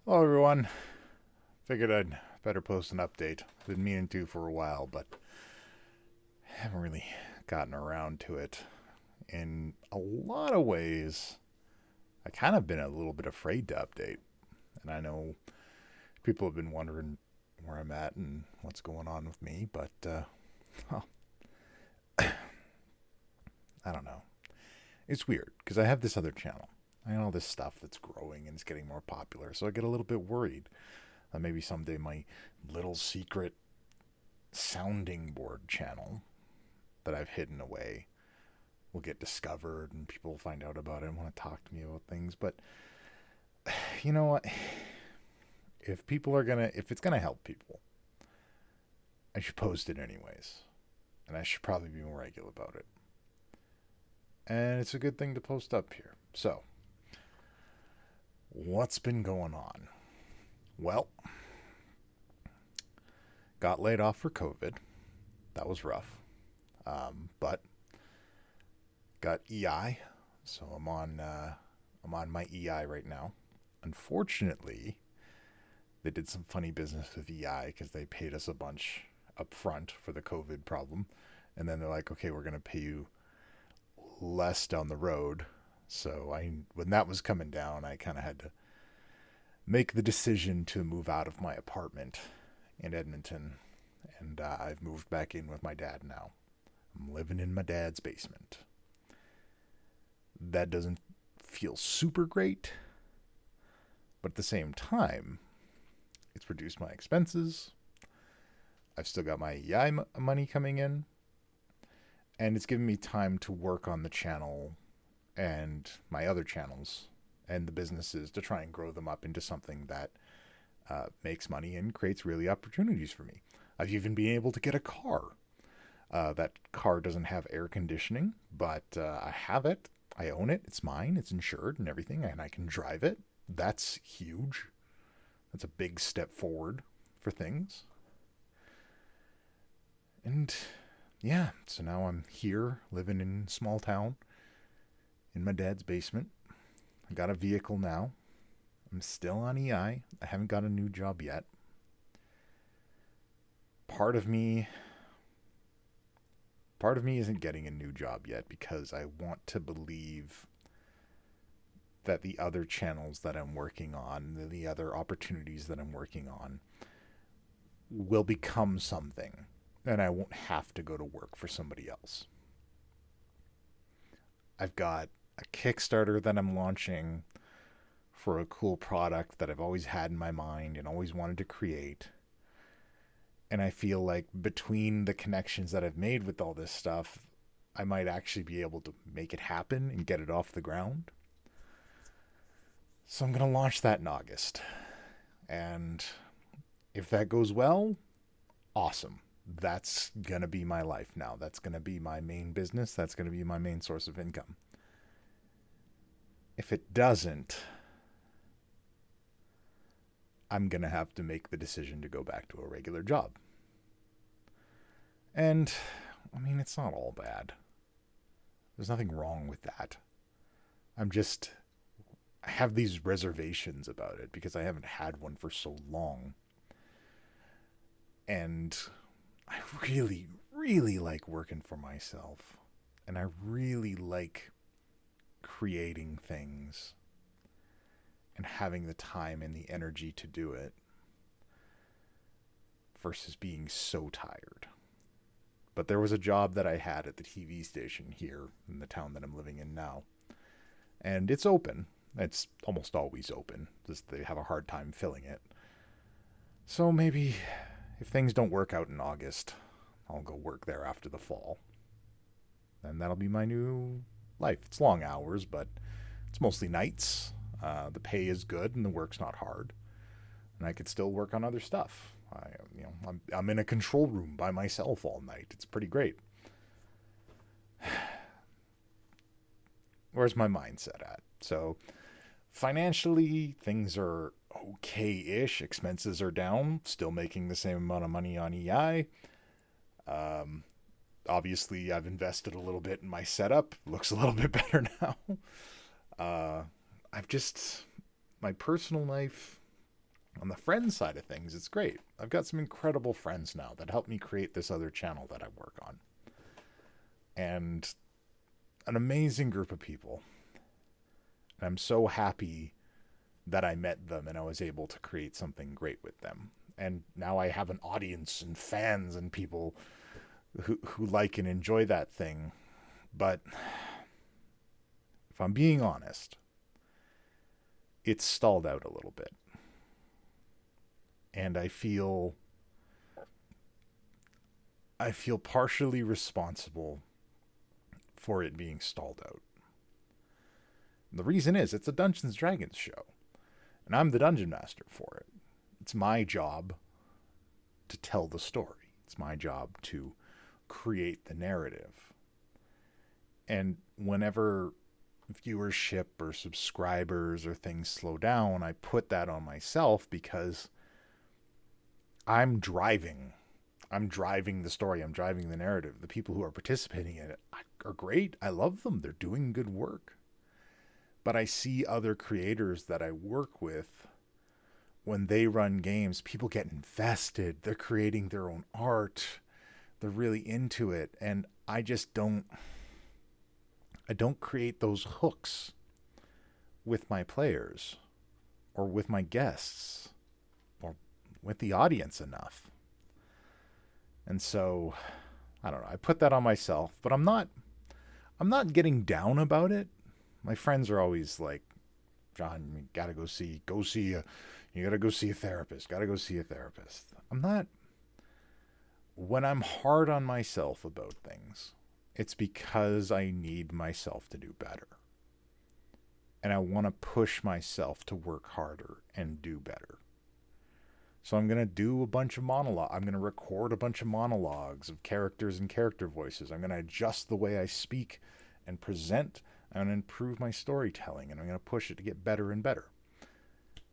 Hello, everyone. Figured I'd better post an update. Been meaning to for a while, but haven't really gotten around to it. In a lot of ways, I kind of been a little bit afraid to update. And I know people have been wondering where I'm at and what's going on with me, but well, I don't know. It's weird because I have this other channel. I know all this stuff that's growing and it's getting more popular, so I get a little bit worried that maybe someday my little secret sounding board channel that I've hidden away will get discovered and people will find out about it and want to talk to me about things. But you know what? If it's gonna help people, I should post it anyways. And I should probably be more regular about it. And it's a good thing to post up here. So, what's been going on? Well, got laid off for COVID. That was rough. But got EI, so I'm on my EI right now. Unfortunately, they did some funny business with EI because they paid us a bunch up front for the COVID problem, and then they're like, okay, we're gonna pay you less down the road. So when that was coming down, I kind of had to make the decision to move out of my apartment in Edmonton, and I've moved back in with my dad now. I'm living in my dad's basement. That doesn't feel super great, but at the same time, it's reduced my expenses. I've still got my EI money coming in, and it's given me time to work on the channel and my other channels and the businesses to try and grow them up into something that makes money and creates really opportunities for me. I've even been able to get a car. That car doesn't have air conditioning, but I have it. I own it. It's mine. It's insured and everything, and I can drive it. That's huge. That's a big step forward for things. And yeah, so now I'm here living in a small town in my dad's basement. I got a vehicle now. I'm still on EI. I haven't got a new job yet. Part of me part of me isn't getting a new job yet because I want to believe that the other channels that I'm working on, the other opportunities that I'm working on, will become something and I won't have to go to work for somebody else. I've got a Kickstarter that I'm launching for a cool product that I've always had in my mind and always wanted to create. And I feel like between the connections that I've made with all this stuff, I might actually be able to make it happen and get it off the ground. So I'm going to launch that in August. And if that goes well, awesome. That's going to be my life now. That's going to be my main business. That's going to be my main source of income. If it doesn't, I'm going to have to make the decision to go back to a regular job. And, I mean, it's not all bad. There's nothing wrong with that. I have these reservations about it because I haven't had one for so long. And I really, really like working for myself. And I really like creating things and having the time and the energy to do it versus being so tired. But there was a job that I had at the TV station here in the town that I'm living in now. And it's open. It's almost always open. Just they have a hard time filling it. So maybe if things don't work out in August, I'll go work there after the fall. And that'll be my new life. It's long hours, but it's mostly nights. The pay is good and the work's not hard. And I could still work on other stuff. I'm in a control room by myself all night. It's pretty great. Where's my mindset at? So financially, things are okay-ish. Expenses are down. Still making the same amount of money on EI. Um, Obviously, I've invested a little bit in my setup. Looks a little bit better now. Uh, I've just my personal life. On the friends side of things, it's great. I've got some incredible friends now that help me create this other channel that I work on. And an amazing group of people. And I'm so happy that I met them and I was able to create something great with them. And now I have an audience and fans and people who like and enjoy that thing. But if I'm being honest, it's stalled out a little bit. And I feel partially responsible for it being stalled out. And the reason is it's a Dungeons and Dragons show. And I'm the dungeon master for it. It's my job to tell the story. It's my job to create the narrative. And whenever viewership or subscribers or things slow down, I put that on myself because I'm driving the story. I'm driving the narrative. The people who are participating in it are great. I love them. They're doing good work. But I see other creators that I work with, when they run games, people get invested. They're creating their own art. They're really into it. And I don't create those hooks with my players or with my guests or with the audience enough. And so, I don't know, I put that on myself, but I'm not getting down about it. My friends are always like, John, you gotta go see you gotta go see a therapist, when I'm hard on myself about things, it's because I need myself to do better. And I want to push myself to work harder and do better. So I'm going to do a bunch of monologue. I'm going to record a bunch of monologues of characters and character voices. I'm going to adjust the way I speak and present. I'm going to improve my storytelling, and I'm going to push it to get better and better.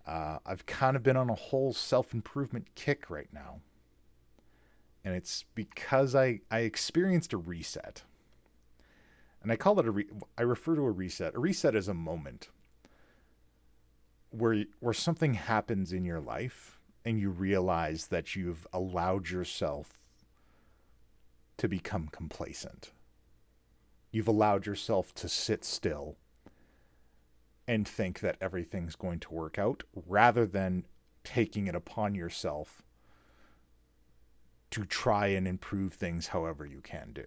I've kind of been on a whole self-improvement kick right now. And it's because I experienced a reset. And I call it I refer to a reset. A reset is a moment where something happens in your life and you realize that you've allowed yourself to become complacent. You've allowed yourself to sit still and think that everything's going to work out, rather than taking it upon yourself to try and improve things however you can do.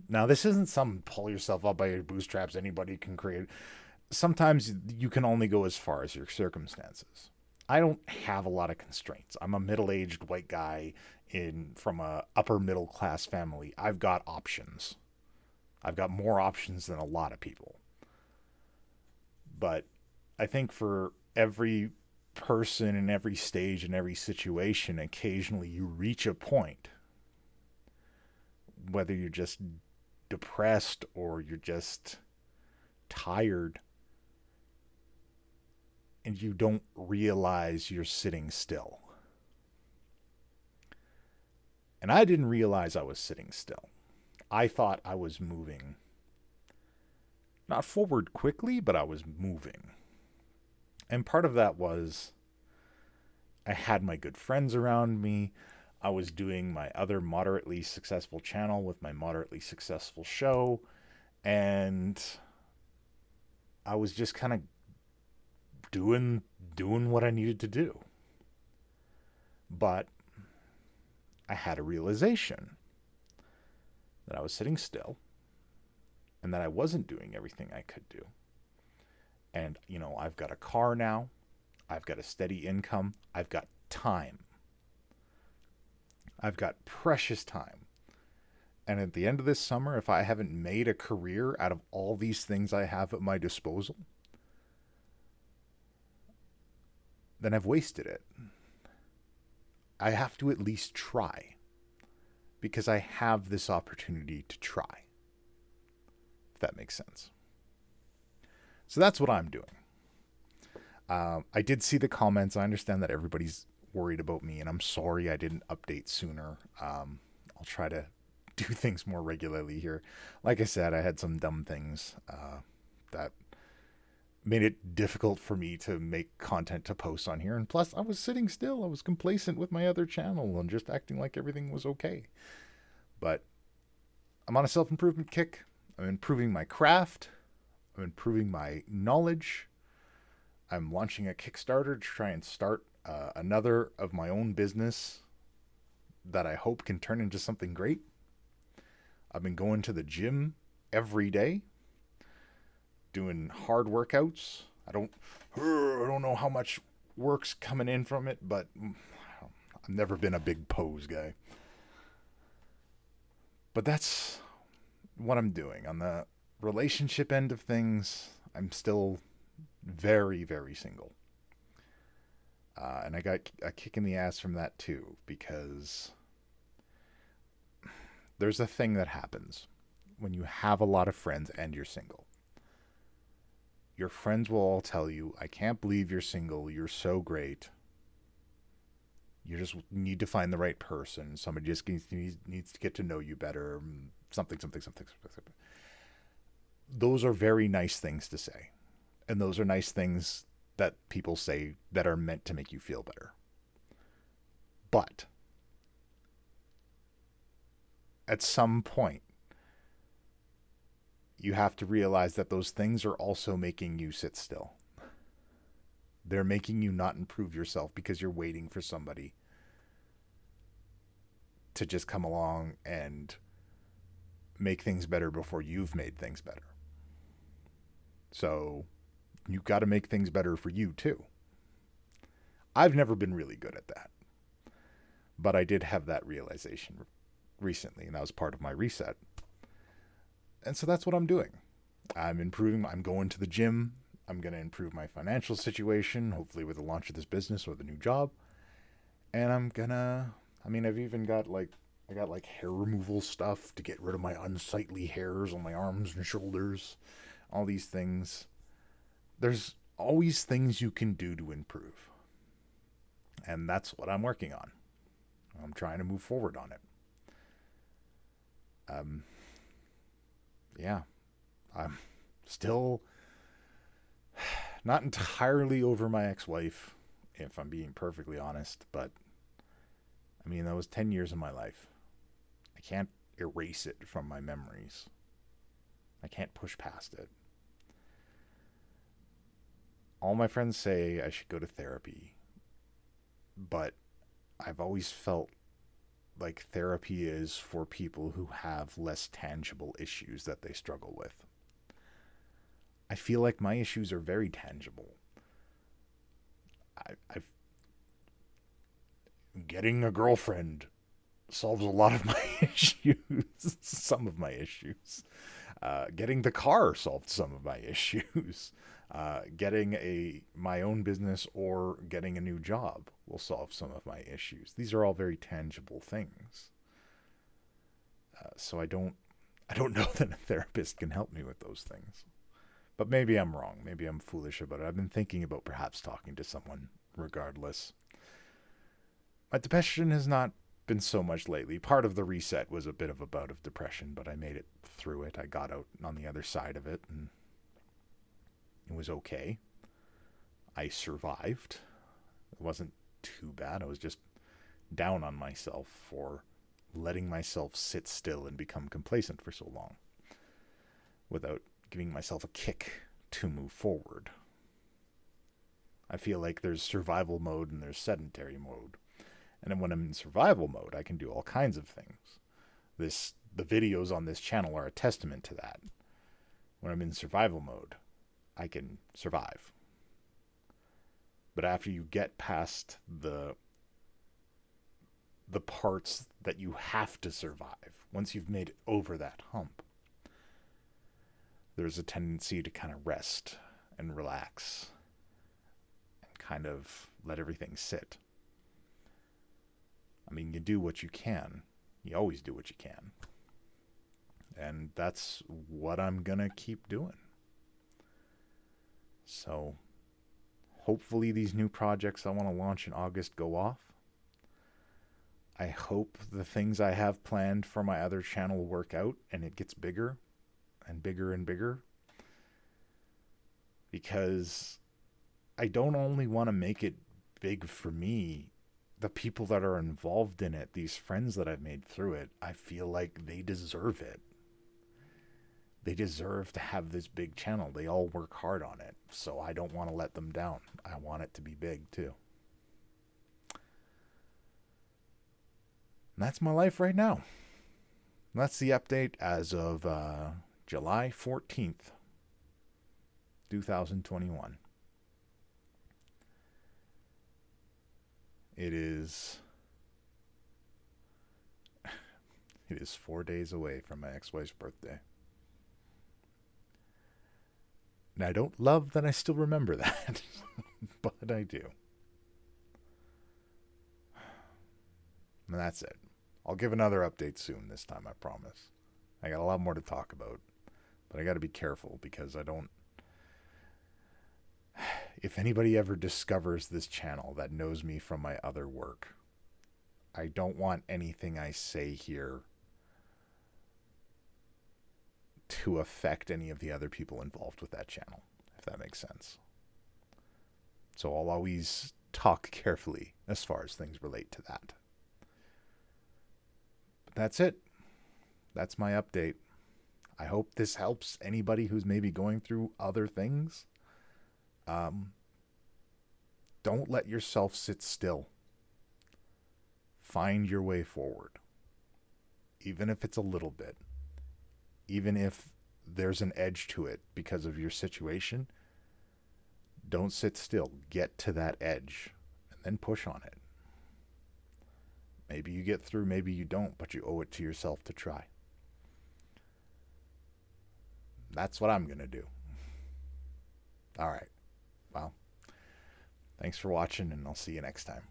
Now, this isn't some pull yourself up by your bootstraps, anybody can create. Sometimes you can only go as far as your circumstances. I don't have a lot of constraints. I'm a middle-aged white guy from a upper middle class family. I've got options. I've got more options than a lot of people. But I think for every person in every stage in every situation, occasionally you reach a point, whether you're just depressed or you're just tired, and you don't realize you're sitting still. And I didn't realize I was sitting still. I thought I was moving, not forward quickly, but I was moving. And part of that was I had my good friends around me. I was doing my other moderately successful channel with my moderately successful show. And I was just kind of doing what I needed to do. But I had a realization that I was sitting still and that I wasn't doing everything I could do. And, I've got a car now. I've got a steady income. I've got time. I've got precious time. And at the end of this summer, if I haven't made a career out of all these things I have at my disposal, then I've wasted it. I have to at least try, because I have this opportunity to try, if that makes sense. So that's what I'm doing. I did see the comments. I understand that everybody's worried about me, and I'm sorry I didn't update sooner. I'll try to do things more regularly here. Like I said, I had some dumb things that made it difficult for me to make content to post on here. And plus, I was sitting still. I was complacent with my other channel and just acting like everything was okay. But I'm on a self improvement kick. I'm improving my craft. I'm improving my knowledge. I'm launching a Kickstarter to try and start another of my own business that I hope can turn into something great. I've been going to the gym every day, doing hard workouts. I don't know how much work's coming in from it, but I've never been a big pose guy. But that's what I'm doing. On the relationship end of things, I'm still very, very single. And I got a kick in the ass from that too, because there's a thing that happens when you have a lot of friends and you're single. Your friends will all tell you, I can't believe you're single. You're so great. You just need to find the right person. Somebody just needs to get to know you better. Something. Those are very nice things to say. And those are nice things that people say that are meant to make you feel better. But at some point, you have to realize that those things are also making you sit still. They're making you not improve yourself because you're waiting for somebody to just come along and make things better before you've made things better. So you've got to make things better for you too. I've never been really good at that, but I did have that realization recently, and that was part of my reset. And so that's what I'm doing. I'm improving. I'm going to the gym. I'm going to improve my financial situation, hopefully with the launch of this business or the new job. And I've even got I got hair removal stuff to get rid of my unsightly hairs on my arms and shoulders. All these things. There's always things you can do to improve. And that's what I'm working on. I'm trying to move forward on it. Yeah, I'm still not entirely over my ex-wife, if I'm being perfectly honest, but that was 10 years of my life. I can't erase it from my memories. I can't push past it. All my friends say I should go to therapy, but I've always felt like therapy is for people who have less tangible issues that they struggle with. I feel like my issues are very tangible. I've getting a girlfriend solves a lot of my issues, some of my issues. Getting the car solved some of my issues. Getting my own business or getting a new job will solve some of my issues. These are all very tangible things. So I don't know that a therapist can help me with those things. But maybe I'm wrong. Maybe I'm foolish about it. I've been thinking about perhaps talking to someone regardless. My depression has not been so much lately. Part of the reset was a bit of a bout of depression, but I made it through it. I got out on the other side of it, and it was okay. I survived. It wasn't too bad. I was just down on myself for letting myself sit still and become complacent for so long without giving myself a kick to move forward. I feel like there's survival mode and there's sedentary mode. And then when I'm in survival mode, I can do all kinds of things. The videos on this channel are a testament to that. When I'm in survival mode, I can survive. But after you get past the parts that you have to survive, once you've made it over that hump, there's a tendency to kind of rest and relax and kind of let everything sit. You do what you can. You always do what you can. And that's what I'm going to keep doing. So hopefully these new projects I want to launch in August go off. I hope the things I have planned for my other channel work out and it gets bigger and bigger and bigger. because I don't only want to make it big for me. The people that are involved in it, these friends that I've made through it, I feel like they deserve it. They deserve to have this big channel. They all work hard on it. So I don't want to let them down. I want it to be big too. And that's my life right now. And that's the update as of July 14th, 2021. It is 4 days away from my ex-wife's birthday. And I don't love that I still remember that, but I do. And that's it. I'll give another update soon this time, I promise. I got a lot more to talk about, but I got to be careful because I don't... If anybody ever discovers this channel that knows me from my other work, I don't want anything I say here to affect any of the other people involved with that channel, if that makes sense. So I'll always talk carefully as far as things relate to that. But that's it. That's my update. I hope this helps anybody who's maybe going through other things. Don't let yourself sit still. Find your way forward. Even if it's a little bit. Even if there's an edge to it because of your situation, don't sit still. Get to that edge and then push on it. Maybe you get through, maybe you don't, but you owe it to yourself to try. That's what I'm going to do. All right. Well, thanks for watching, and I'll see you next time.